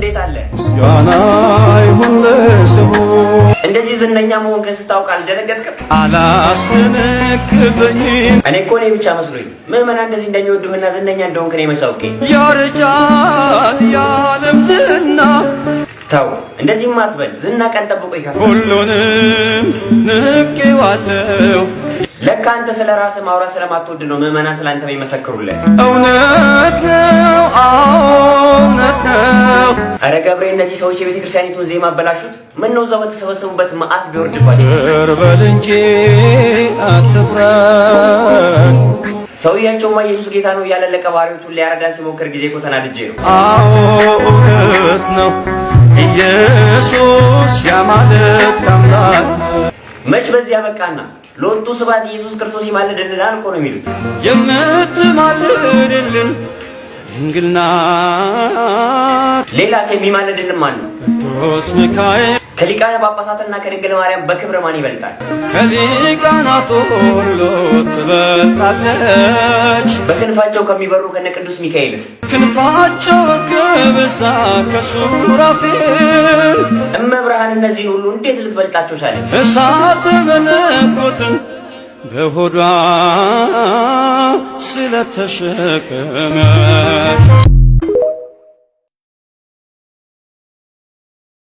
እንዴት አለ? ምስጋና ይሁን ለስሙ። እንደዚህ ዝነኛ መሆንክን ስታውቅ አልደነገጥክም? አላስደነግጠኝም። እኔ እኮ እኔ ብቻ መስሎኝ ምዕመናን እንደዚህ እንደሚወዱህና ዝነኛ እንደሆንክ እኔ መች አውቄ። ያረጃል የዓለም ዝና። ተው እንደዚህማ አትበል። ዝና ቀን ጠብቆ ይካል። ሁሉንም ንቄዋለሁ። ለካ አንተ ስለ ራስህ ማውራት ስለማትወድ ነው ምዕመናን ስላንተ የሚመሰክሩልህ። እውነት ነው፣ እውነት ነው። አረ ገብሬ፣ እነዚህ ሰዎች የቤተ ክርስቲያኒቱን ዜማ አበላሹት። ምን ነው እዛው በተሰበሰቡበት መዓት ቢወርድባቸው። በል እንጂ አትፍረን። ሰውያቸውማ ኢየሱስ ጌታ ነው እያለ ለቀባሪዎቹን ሊያረዳን ሲሞክር ጊዜ እኮ ተናድጄ ነው። አዎ እውነት ነው። ኢየሱስ የአማልክት አምላክ መች በዚህ ያበቃና ሎቱ ስብሐት ኢየሱስ ክርስቶስ ይማልድልናል እኮ ነው የሚሉት። የምትማልድልን ድንግል ናት። ሌላስ የሚማልድልን ማን ነው? ቅዱስ ሚካኤል። ከሊቃነ ጳጳሳትና ከድንግል ማርያም በክብር ማን ይበልጣል? ከሊቃናት ሁሉ ትበልጣለች። በክንፋቸው ከሚበሩ ከነ ቅዱስ ሚካኤልስ? ክንፋቸው ከበዛ ከሱራፌል። እመብርሃን እነዚህን ሁሉ እንዴት ልትበልጣቸው ቻለች? እሳተ መለኮትን በሆዷ ስለተሸከመች